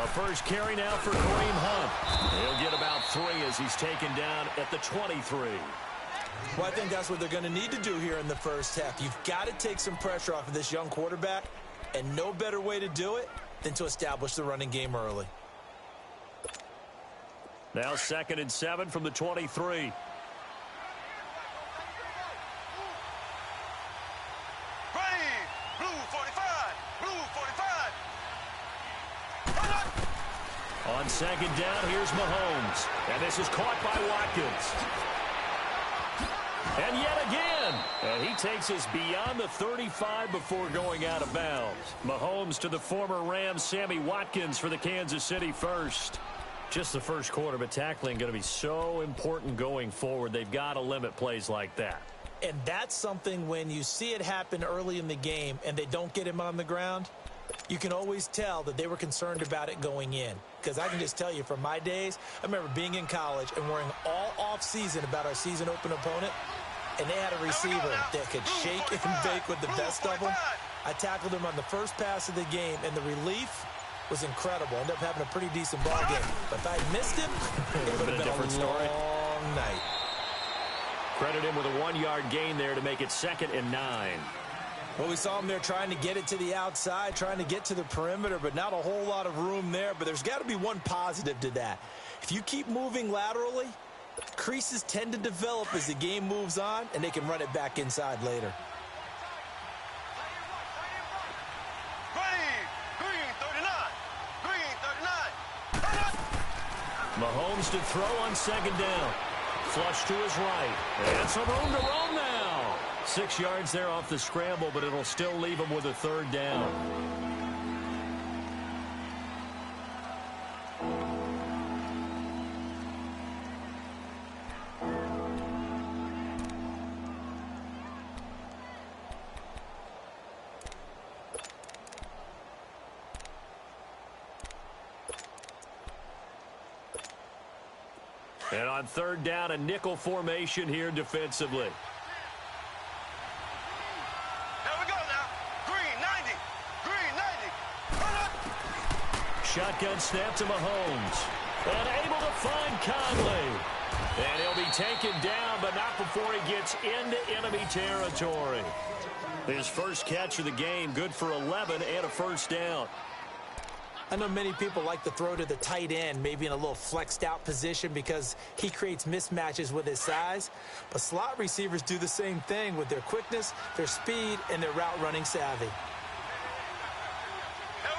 first carry now for Kareem Hunt. He'll get about 3 as he's taken down at the 23. Well, I think that's what they're going to need to do here in the first half. You've got to take some pressure off of this young quarterback, and no better way to do it than to establish the running game early. Now 2nd and 7 from the 23. On 2nd down, here's Mahomes. And this is caught by Watkins. And yet again. And he takes us beyond the 35 before going out of bounds. Mahomes to the former Rams, Sammy Watkins for the Kansas City first. Just the first quarter, but tackling going to be so important going forward. They've got to limit plays like that. And that's something when you see it happen early in the game and they don't get him on the ground, you can always tell that they were concerned about it going in. Because I can just tell you from my days, I remember being in college and worrying all off-season about our season-open opponent, and they had a receiver that could shake and bake with the best of them. I tackled him on the first pass of the game, and the relief was incredible. Ended up having a pretty decent ball game. But if I had missed him, it would have been a different story. Long night. Credit him with a 1-yard gain there to make it 2nd and 9. Well, we saw him there trying to get it to the outside, trying to get to the perimeter, but not a whole lot of room there. But there's got to be one positive to that. If you keep moving laterally, creases tend to develop as the game moves on, and they can run it back inside later. Mahomes to throw on 2nd down. Flush to his right. And some room to roam now. 6 yards there off the scramble, but it'll still leave him with a 3rd down. And on 3rd down, a nickel formation here defensively. There we go now. Green 90. Green 90. Shotgun snap to Mahomes. And able to find Conley. And he'll be taken down, but not before he gets into enemy territory. His first catch of the game, good for 11 and a 1st down. I know many people like to throw to the tight end, maybe in a little flexed out position because he creates mismatches with his size. But slot receivers do the same thing with their quickness, their speed, and their route running savvy. Here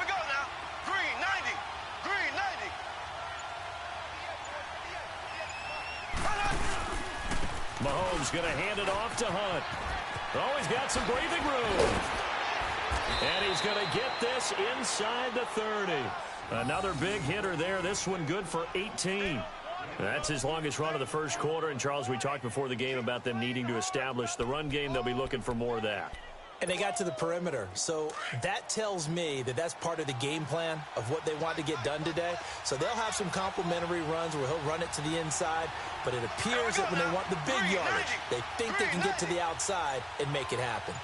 we go now. Green 90. Green 90. Mahomes going to hand it off to Hunt. Oh, he's got some breathing room. And he's going to get this inside the 30. Another big hitter there. This one good for 18. That's his longest run of the first quarter. And, Charles, we talked before the game about them needing to establish the run game. They'll be looking for more of that. And they got to the perimeter. So that tells me that that's part of the game plan of what they want to get done today. So they'll have some complementary runs where he'll run it to the inside. But it appears that when they want the big yardage, they think they can get to the outside and make it happen.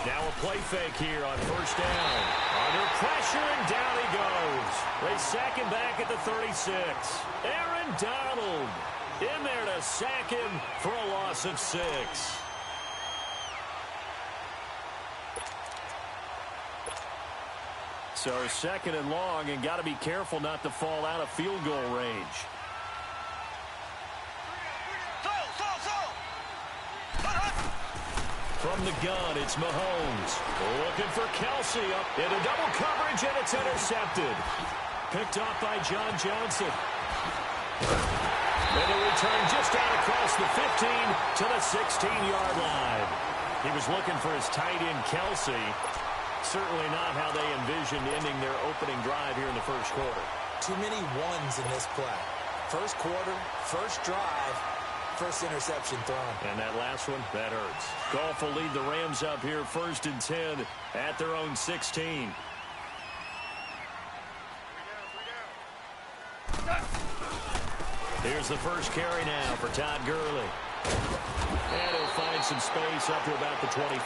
Now a play fake here on 1st down. Under pressure, and down he goes. They sack him back at the 36. Aaron Donald in there to sack him for a loss of 6. So 2nd and long, and got to be careful not to fall out of field goal range. From the gun, it's Mahomes. Looking for Kelsey up into double coverage, and it's intercepted. Picked off by John Johnson. And a return just out across the 15 to the 16-yard line. He was looking for his tight end, Kelsey. Certainly not how they envisioned ending their opening drive here in the first quarter. Too many ones in this play. First quarter, first drive, first interception thrown. And that last one, that hurts. Goff will lead the Rams up here 1st and 10 at their own 16. Here's the first carry now for Todd Gurley. And he'll find some space up to about the 25.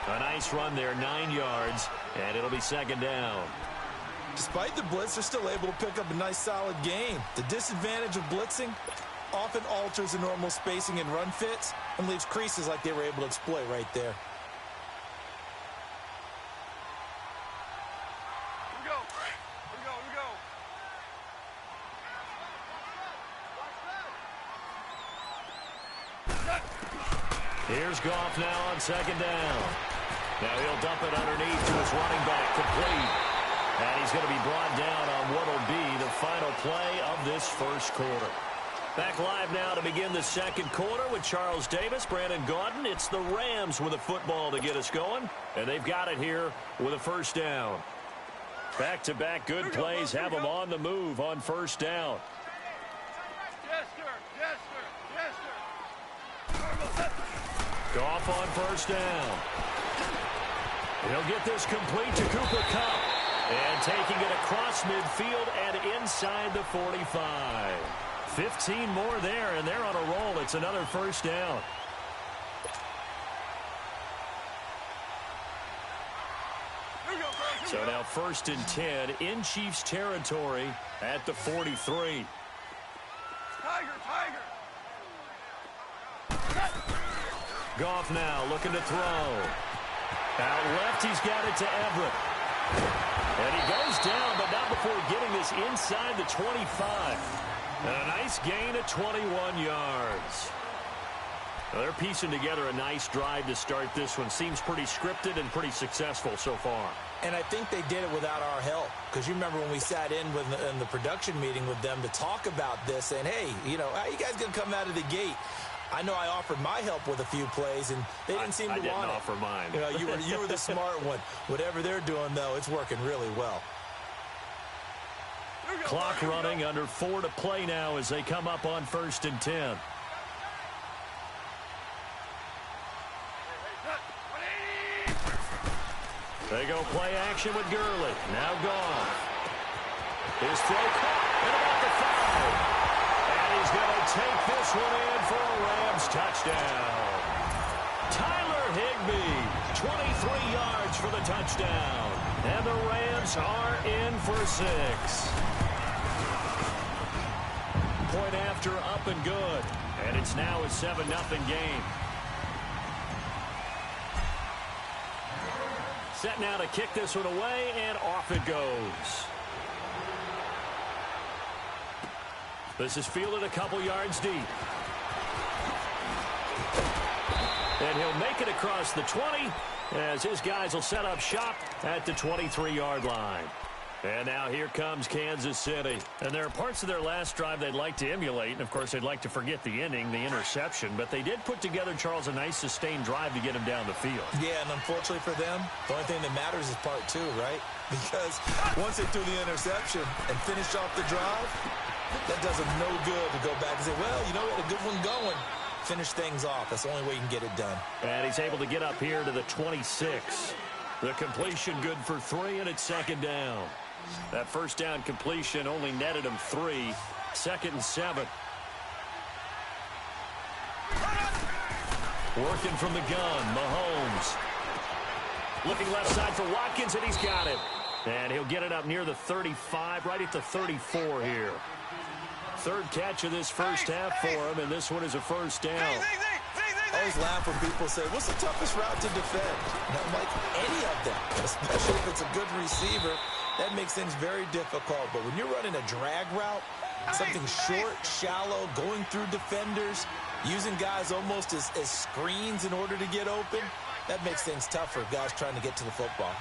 A nice run there, 9 yards, and it'll be second down. Despite the blitz, they're still able to pick up a nice, solid gain. The disadvantage of blitzing often alters the normal spacing and run fits and leaves creases like they were able to exploit right there. Here's Goff now on second down. Now he'll dump it underneath to his running back, complete. And he's going to be brought down on what will be the final play of this first quarter. Back live now to begin the second quarter with Charles Davis, Brandon Gaudin. It's the Rams with a football to get us going, and they've got it here with a first down. Back-to-back good plays have them on the move on first down. Goff on first down. He'll get this complete to Cooper Kupp. And taking it across midfield and inside the 45. 15 more there, and they're on a roll. It's another first down. So now 1st and 10 in Chiefs territory at the 43. Goff now looking to throw. Out left, he's got it to Everett. And he goes down, but not before getting this inside the 25. And a nice gain of 21 yards. Well, they're piecing together a nice drive to start this one. Seems pretty scripted and pretty successful so far. And I think they did it without our help. Because you remember when we sat in the production meeting with them to talk about this, and hey, you know, how you guys going to come out of the gate? I know I offered my help with a few plays, and they didn't seem to want it. I didn't offer mine. You know, you were the smart one. Whatever they're doing, though, it's working really well. Clock running, under 4 to play now as they come up on 1st and 10. They go play action with Gurley. Now Goff. His throw caught at about the 5. And he's going to take this one in for a Rams touchdown. Tyler Higbee, 23 yards for the touchdown. And the Rams are in for 6. Point after, up and good. And it's now a 7-0 game. Set now to kick this one away, and off it goes. This is fielded a couple yards deep. And he'll make it across the 20 as his guys will set up shop at the 23-yard line. And now here comes Kansas City. And there are parts of their last drive they'd like to emulate. And, of course, they'd like to forget the inning, the interception. But they did put together, Charles, a nice sustained drive to get him down the field. Yeah, and unfortunately for them, the only thing that matters is part 2, right? Because once they threw the interception and finished off the drive, that does them no good to go back and say, well, you know what, a good one going. Finish things off. That's the only way you can get it done. And he's able to get up here to the 26. The completion good for 3, and it's second down. That first down completion only netted him 3. 2nd and 7. Working from the gun, Mahomes. Looking left side for Watkins, and he's got it. And he'll get it up near the 35, right at the 34 here. 3rd catch of this first half for him, and this one is a first down. I always laugh when people say, what's the toughest route to defend? And I'm like, any of them, especially if it's a good receiver. That makes things very difficult. But when you're running a drag route, something short, shallow, going through defenders, using guys almost as screens in order to get open, that makes things tough for guys trying to get to the football.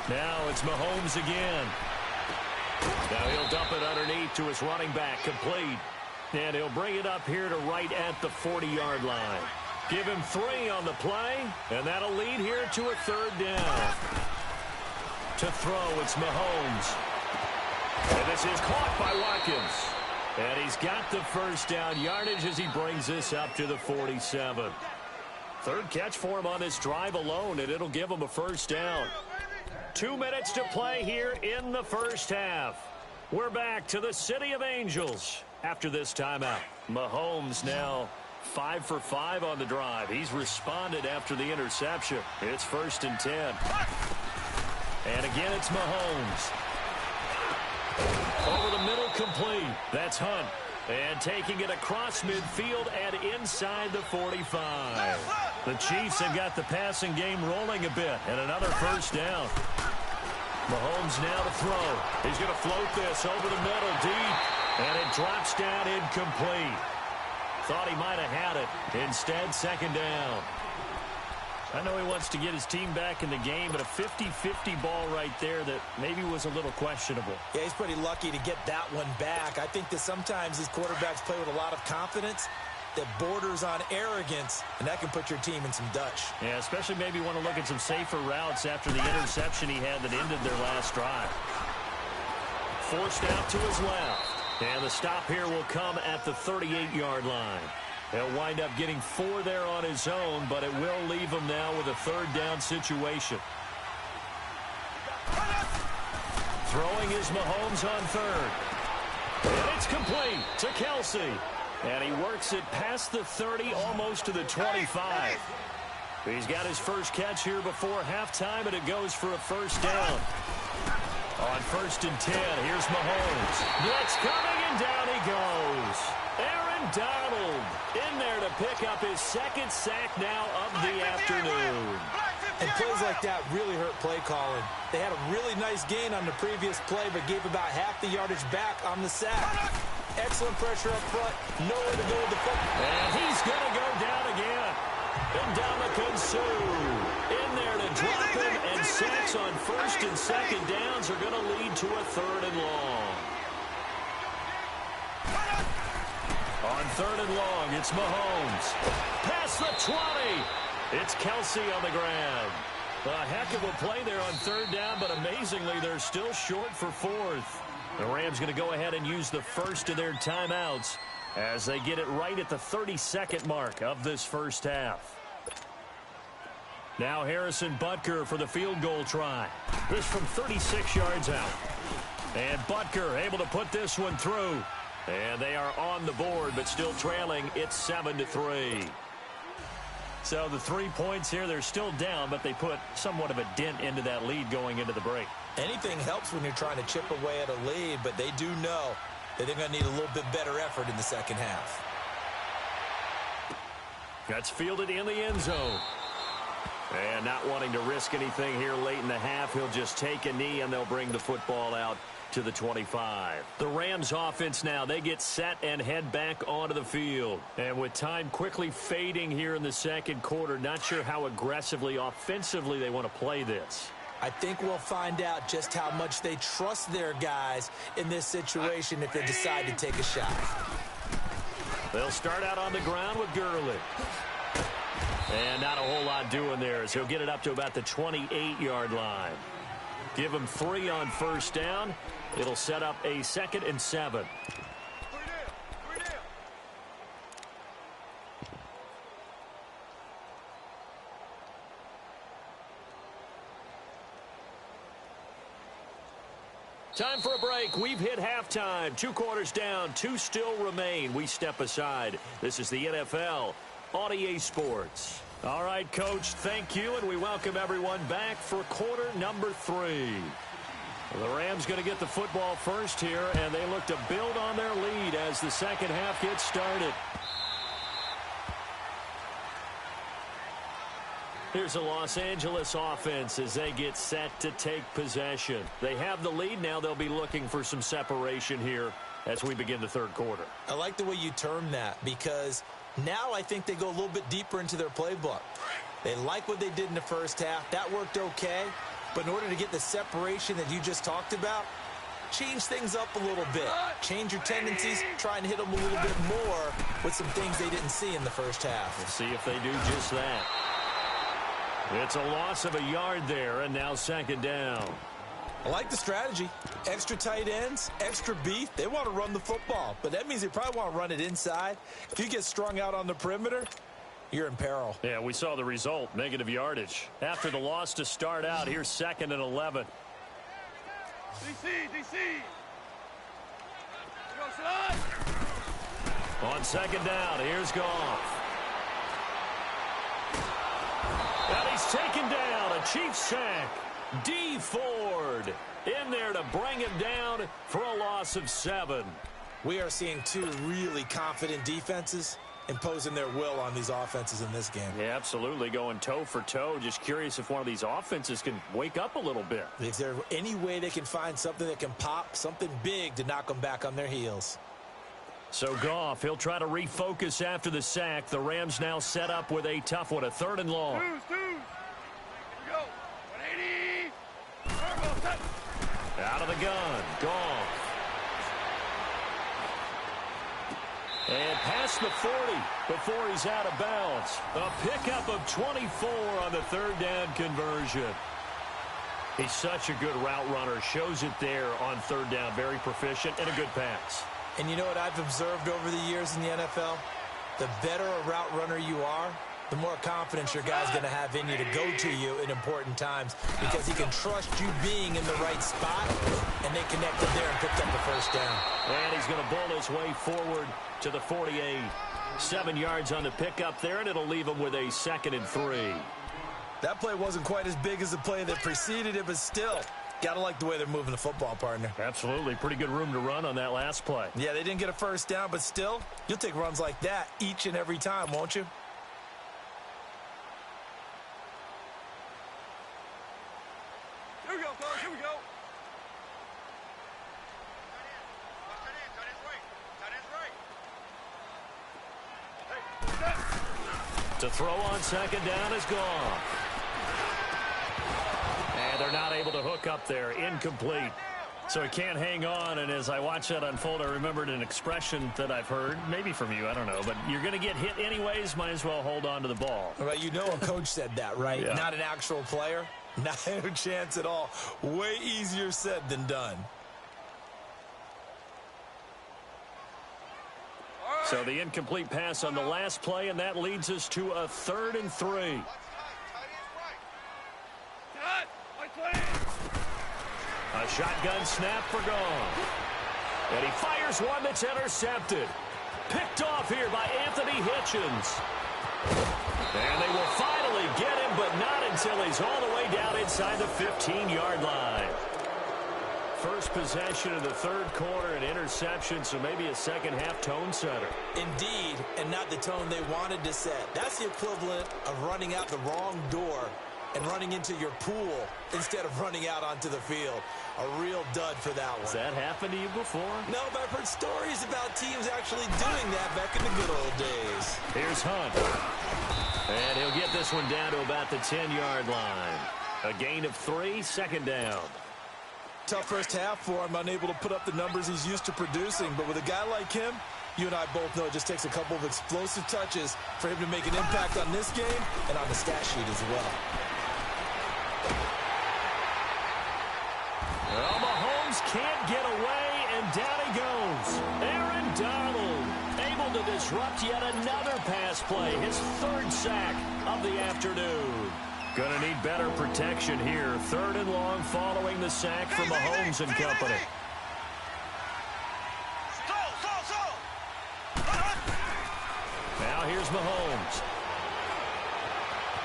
Now it's Mahomes again. Now he'll dump it underneath to his running back, complete. And he'll bring it up here to right at the 40-yard line. Give him 3 on the play, and that'll lead here to a 3rd down. To throw, it's Mahomes. And this is caught by Watkins. And he's got the first down yardage as he brings this up to the 47. 3rd catch for him on this drive alone, and it'll give him a first down. 2 minutes to play here in the first half. We're back to the City of Angels after this timeout. Mahomes now 5 for 5 on the drive. He's responded after the interception. It's 1st and 10. And again, it's Mahomes. Over the middle, complete. That's Hunt. And taking it across midfield and inside the 45. The Chiefs have got the passing game rolling a bit. And another first down. Mahomes now to throw. He's going to float this over the middle deep. And it drops down incomplete. Thought he might have had it. Instead, 2nd down. I know he wants to get his team back in the game, but a 50-50 ball right there that maybe was a little questionable. Yeah, he's pretty lucky to get that one back. I think that sometimes these quarterbacks play with a lot of confidence that borders on arrogance, and that can put your team in some Dutch. Yeah, especially maybe want to look at some safer routes after the interception he had that ended their last drive. Forced out to his left. And the stop here will come at the 38-yard line. He'll wind up getting 4 there on his own, but it will leave him now with a 3rd down situation. Throwing is Mahomes on 3rd. And it's complete to Kelce. And he works it past the 30, almost to the 25. He's got his first catch here before halftime, and it goes for a 1st down. On 1st and 10, here's Mahomes. Blitz coming, and down he goes. Aaron Donald in there to pick up his 2nd sack now of the afternoon. And plays like that really hurt play calling. They had a really nice gain on the previous play, but gave about half the yardage back on the sack. Excellent pressure up front. Nowhere to go with the football. And he's going to go down again. Ndamukong Suh in there to drop him, and sacks on 1st and 2nd downs are going to lead to a 3rd and long. On 3rd and long, it's Mahomes. Past the 20. It's Kelce on the ground. A heck of a play there on 3rd down, but amazingly, they're still short for 4th. The Rams going to go ahead and use the first of their timeouts as they get it right at the 32nd mark of this first half. Now Harrison Butker for the field goal try. This from 36 yards out. And Butker able to put this one through. And they are on the board, but still trailing. It's 7-3. So the 3 points here, they're still down, but they put somewhat of a dent into that lead going into the break. Anything helps when you're trying to chip away at a lead, but they do know that they're going to need a little bit better effort in the second half. That's fielded in the end zone. And not wanting to risk anything here late in the half, he'll just take a knee, and they'll bring the football out to the 25. The Rams offense now, they get set and head back onto the field. And with time quickly fading here in the second quarter, not sure how aggressively, offensively they want to play this. I think we'll find out just how much they trust their guys in this situation if they decide to take a shot. They'll start out on the ground with Gurley. And not a whole lot doing there as he'll get it up to about the 28-yard line. Give him 3 on 1st down. It'll set up a 2nd and 7. Time for a break. We've hit halftime. 2 quarters down. 2 still remain. We step aside. This is the NFL on EA Sports. All right, Coach, thank you, and we welcome everyone back for quarter number 3. The Rams going to get the football first here, and they look to build on their lead as the second half gets started. Here's the Los Angeles offense as they get set to take possession. They have the lead now. They'll be looking for some separation here as we begin the third quarter. I like the way you term that because now I think they go a little bit deeper into their playbook. They like what they did in the first half. That worked okay. But in order to get the separation that you just talked about, change things up a little bit. Change your tendencies. Try and hit them a little bit more with some things they didn't see in the first half. We'll see if they do just that. It's a loss of a yard there, and now second down. I like the strategy. Extra tight ends, extra beef. They want to run the football, but that means they probably want to run it inside. If you get strung out on the perimeter, you're in peril. Yeah, we saw the result, negative yardage. After the loss to start out, here's 2nd and 11. DC. Go slide. On 2nd down, here's Goff. And he's taken down, a Chiefs sack. D. Ford in there to bring him down for a loss of 7. We are seeing two really confident defenses imposing their will on these offenses in this game. Yeah, absolutely, going toe for toe. Just curious if one of these offenses can wake up a little bit. Is there any way they can find something that can pop, something big to knock them back on their heels? So Goff, he'll try to refocus after the sack. The Rams now set up with a tough one, a 3rd and long. Here we go. 180. Turbo set. Out of the gun, Goff. And past the 40 before he's out of bounds. A pickup of 24 on the 3rd down conversion. He's such a good route runner. Shows it there on 3rd down. Very proficient and a good pass. And you know what I've observed over the years in the NFL? The better a route runner you are, the more confidence your guy's going to have in you to go to you in important times because he can trust you being in the right spot, and they connected there and picked up the 1st down. And he's going to bull his way forward to the 48. 7 yards on the pickup there, and it'll leave him with a 2nd and 3. That play wasn't quite as big as the play that preceded it, but still, got to like the way they're moving the football, partner. Absolutely. Pretty good room to run on that last play. Yeah, they didn't get a 1st down, but still, you'll take runs like that each and every time, won't you? Here we go, fellas. Here we go. To throw on 2nd down is gone. And they're not able to hook up there. Incomplete. So he can't hang on, and as I watch that unfold, I remembered an expression that I've heard, maybe from you, I don't know, but you're going to get hit anyways, might as well hold on to the ball. Well, you know a coach said that, right? Yeah. Not an actual player. Not a chance at all. Way easier said than done. So the incomplete pass on the last play, and that leads us to a 3rd and 3. A shotgun snap for Goff. And he fires one that's intercepted. Picked off here by Anthony Hitchens. And they will finally get him, but not until he's all the way down inside the 15-yard line. First possession of the 3rd quarter, an interception, so maybe a second-half tone setter. Indeed, and not the tone they wanted to set. That's the equivalent of running out the wrong door and running into your pool instead of running out onto the field. A real dud for that one. Has that happened to you before? No, but I've heard stories about teams actually doing that back in the good old days. Here's Hunt. And he'll get this one down to about the 10-yard line. A gain of 3, 2nd down. Tough first half for him, unable to put up the numbers he's used to producing. But with a guy like him, you and I both know it just takes a couple of explosive touches for him to make an impact on this game and on the stat sheet as well. Well, Mahomes can't get away, and down he goes. Aaron Donald able to disrupt yet another pass play, his 3rd sack of the afternoon. Going to need better protection here. 3rd and long following the sack from Mahomes and company. Now here's Mahomes.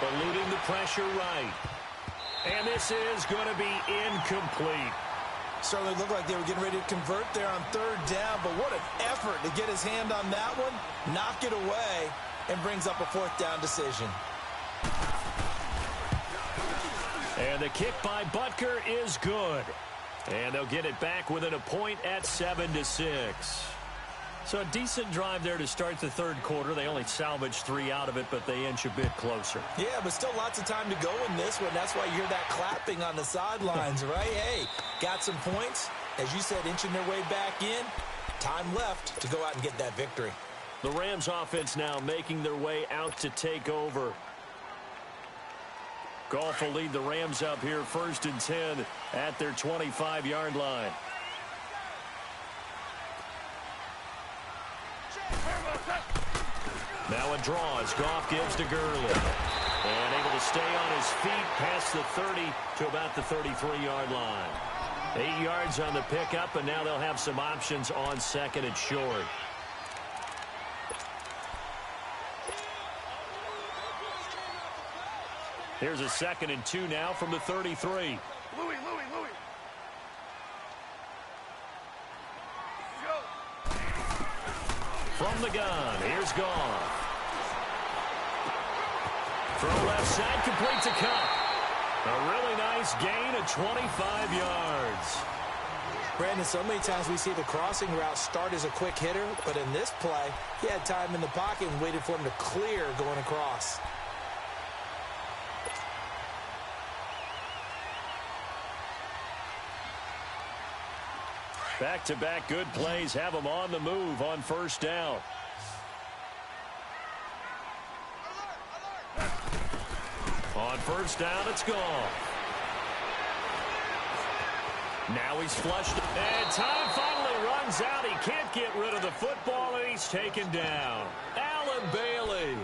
Eluding the pressure right. And this is going to be incomplete. Certainly looked like they were getting ready to convert there on 3rd down, but what an effort to get his hand on that one, knock it away, and brings up a 4th down decision. And the kick by Butker is good. And they'll get it back within a point at 7-6. So a decent drive there to start the 3rd quarter. They only salvaged 3 out of it, but they inch a bit closer. Yeah, but still lots of time to go in this one. That's why you hear that clapping on the sidelines, right? Hey, got some points. As you said, inching their way back in. Time left to go out and get that victory. The Rams offense now making their way out to take over. Goff will lead the Rams up here 1st and 10 at their 25-yard line. Now a draw as Goff gives to Gurley. And able to stay on his feet past the 30 to about the 33-yard line. 8 yards on the pickup, and now they'll have some options on second and short. Here's a 2nd and 2 now from the 33. Louis. From the gun, here's Goff. Throw left side, complete to Kupp. A really nice gain of 25 yards. Brandon, so many times we see the crossing route start as a quick hitter, but in this play, he had time in the pocket and waited for him to clear going across. Back-to-back good plays have them on the move on first down. On first down, it's gone. Now he's flushed. And time finally runs out. He can't get rid of the football, and he's taken down. Allen Bailey.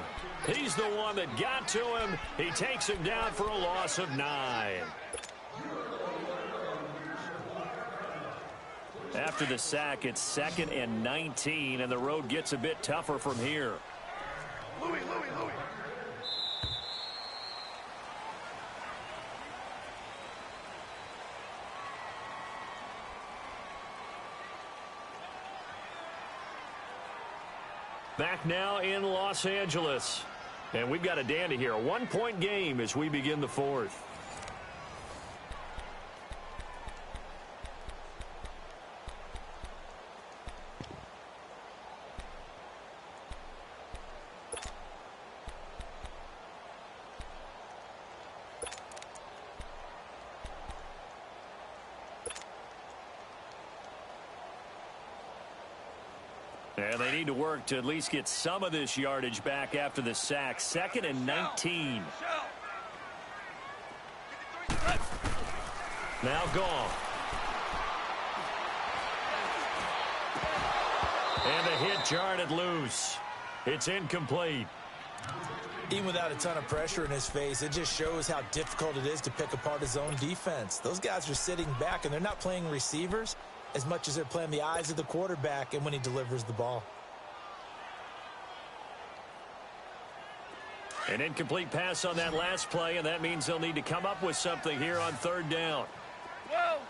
He's the one that got to him. He takes him down for a loss of 9. After the sack, it's 2nd and 19, and the road gets a bit tougher from here. Louis. Back now in Los Angeles. And we've got a dandy here. A 1-point game as we begin the 4th. And they need to work to at least get some of this yardage back after the sack. 2nd and 19. Now Goff. And the hit jarred it loose. It's incomplete. Even without a ton of pressure in his face, it just shows how difficult it is to pick apart his own defense. Those guys are sitting back, and they're not playing receivers as much as they're playing the eyes of the quarterback and when he delivers the ball. An incomplete pass on that last play, and that means they'll need to come up with something here on 3rd down. 12.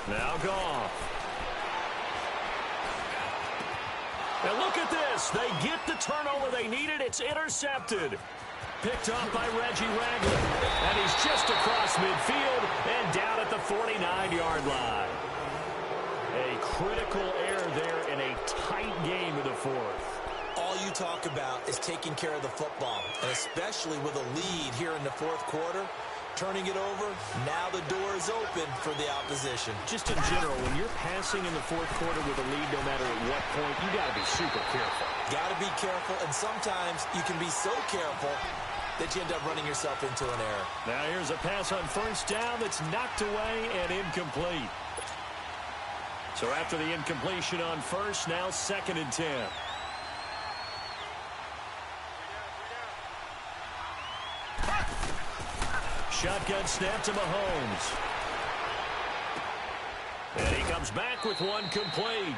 Now Goff. And look at this. They get the turnover they needed. It's intercepted. Picked off by Reggie Ragland. And he's just across midfield and down at the 49-yard line. A critical error there in a tight game in the 4th. All you talk about is taking care of the football, and especially with a lead here in the 4th quarter. Turning it over, now the door is open for the opposition. Just in general, when you're passing in the 4th quarter with a lead, no matter at what point, you got to be super careful. Got to be careful, and sometimes you can be so careful that you end up running yourself into an error. Now here's a pass on first down that's knocked away and incomplete. So after the incompletion on first, now 2nd and 10. Shotgun snap to Mahomes. And he comes back with one complete.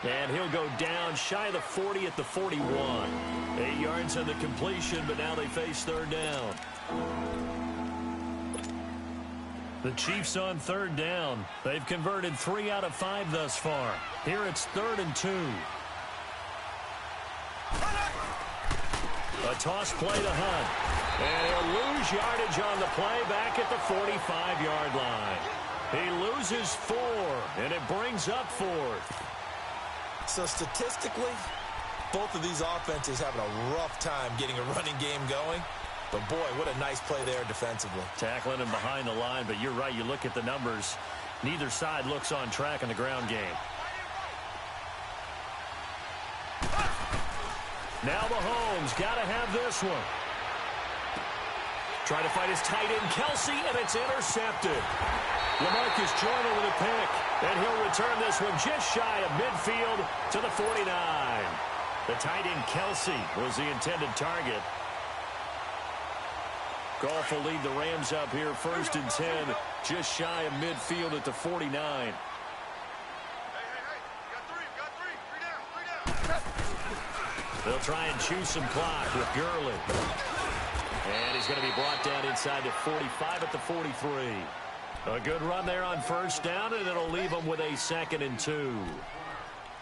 And he'll go down shy of the 40 at the 41. 8 yards on the completion, but now they face 3rd down. The Chiefs on 3rd down. They've converted 3 out of 5 thus far. Here it's 3rd and 2. A toss play to Hunt. And he'll lose yardage on the play back at the 45-yard line. He loses 4, and it brings up 4th. So statistically, both of these offenses having a rough time getting a running game going. But, boy, what a nice play there defensively. Tackling him behind the line, but you're right. You look at the numbers. Neither side looks on track in the ground game. Now Mahomes got to have this one. Trying to find his tight end, Kelsey, and it's intercepted. LaMarcus Joyner with a pick, and he'll return this one just shy of midfield to the 49. The tight end, Kelsey, was the intended target. Goff will lead the Rams up here 1st and 10, just shy of midfield at the 49. Hey, got three down. They'll try and chew some clock with Gurley. And he's going to be brought down inside the 45 at the 43. A good run there on 1st down, and it'll leave them with a 2nd and 2.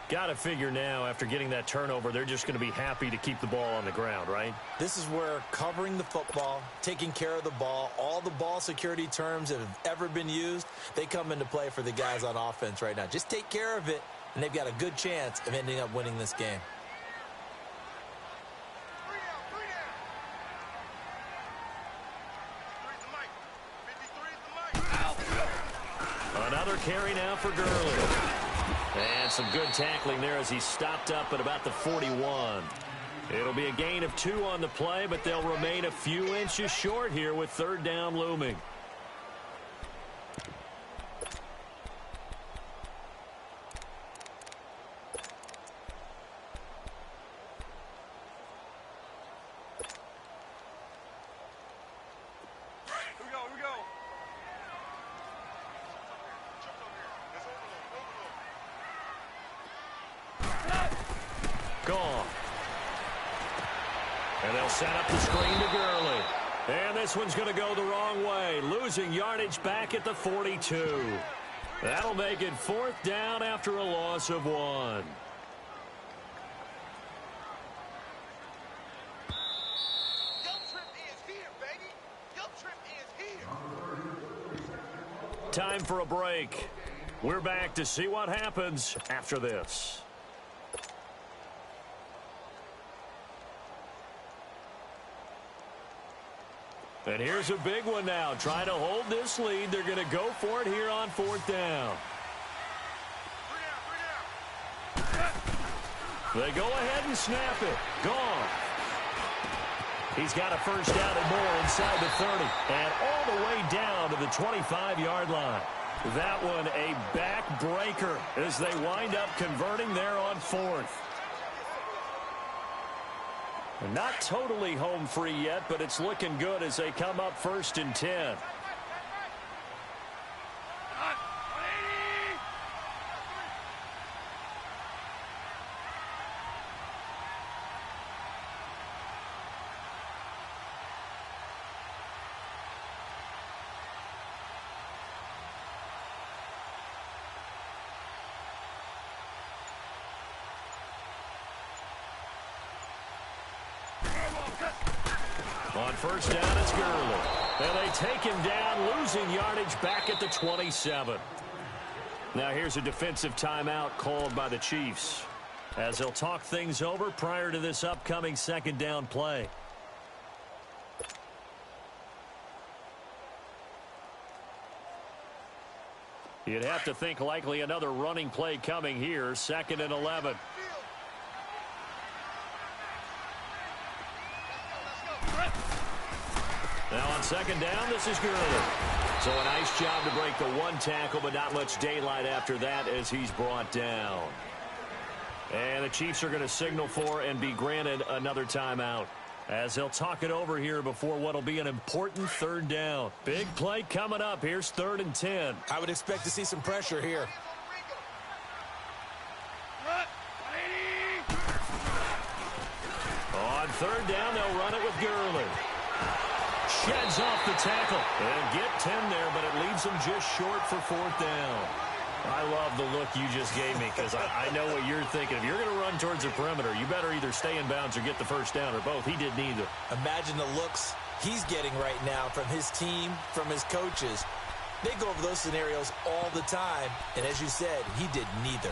Got to figure now, after getting that turnover, they're just going to be happy to keep the ball on the ground, right? This is where covering the football, taking care of the ball, all the ball security terms that have ever been used, they come into play for the guys on offense right now. Just take care of it, and they've got a good chance of ending up winning this game. Another carry now for Gurley. And some good tackling there as he stopped up at about the 41. It'll be a gain of 2 on the play, but they'll remain a few inches short here with 3rd down looming. Set up the screen to Gurley. And this one's going to go the wrong way. Losing yardage back at the 42. That'll make it 4th down after a loss of 1. Time for a break. We're back to see what happens after this. And here's a big one now. Trying to hold this lead. They're going to go for it here on 4th down. They go ahead and snap it. Gone. He's got a 1st down and more inside the 30. And all the way down to the 25-yard line. That one a backbreaker as they wind up converting there on 4th. Not totally home free yet, but it's looking good as they come up 1st and 10. On 1st down, it's Gurley. And they take him down, losing yardage back at the 27. Now here's a defensive timeout called by the Chiefs as they'll talk things over prior to this upcoming 2nd down play. You'd have to think likely another running play coming here, 2nd and 11. Now on 2nd down, this is Gurley. So a nice job to break the 1 tackle, but not much daylight after that as he's brought down. And the Chiefs are going to signal for and be granted another timeout as they'll talk it over here before what will be an important 3rd down. Big play coming up. Here's 3rd and 10. I would expect to see some pressure here. On 3rd down, they'll run it with Gurley. Sheds off the tackle and get 10 there, but it leaves him just short for 4th down. I love the look you just gave me because I know what you're thinking. If you're going to run towards the perimeter, you better either stay in bounds or get the 1st down or both. He did neither. Imagine the looks he's getting right now from his team, from his coaches. They go over those scenarios all the time, and as you said, he did neither.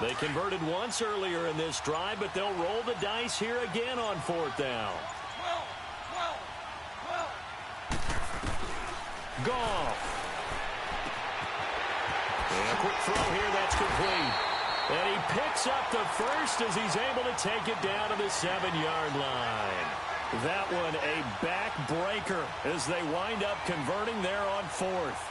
They converted once earlier in this drive, but they'll roll the dice here again on 4th down. Goff. And a quick throw here, that's complete. And he picks up the first as he's able to take it down to the 7-yard line. That one a backbreaker as they wind up converting there on 4th.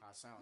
I sound